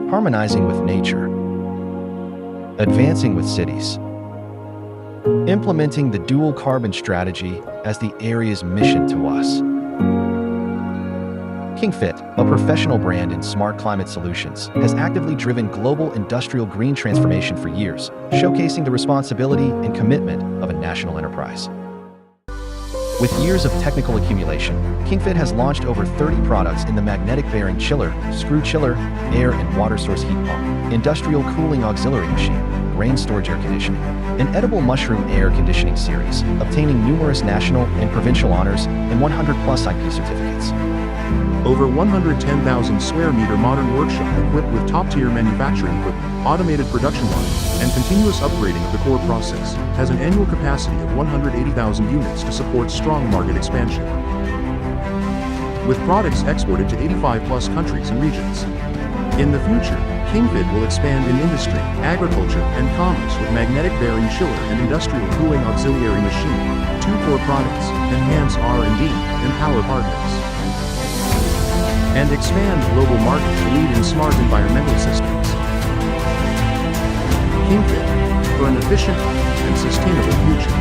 harmonizing with nature, advancing with cities, implementing the dual carbon strategy as the area's mission to us. Kingfit, a professional brand in smart climate solutions, has actively driven global industrial green transformation for years, showcasing the responsibility and commitment of a national enterprise. With years of technical accumulation, Kingfit has launched over 30 products in the magnetic bearing chiller, screw chiller, air and water source heat pump, industrial cooling auxiliary machine, grain storage air conditioning, and edible mushroom air conditioning series, obtaining numerous national and provincial honors and 100+ IP certificates. Over 110,000 square meter modern workshop equipped with top-tier manufacturing equipment, automated production line, and continuous upgrading of the core process, has an annual capacity of 180,000 units to support strong market expansion. With products exported to 85+ countries and regions. In the future, Kingfit will expand in industry, agriculture, and commerce with magnetic bearing chiller and industrial cooling auxiliary machine, 2 core products, enhance R&D, empower partners, and expand global market to lead in smart environmental systems. Kingfit, for an efficient and sustainable future.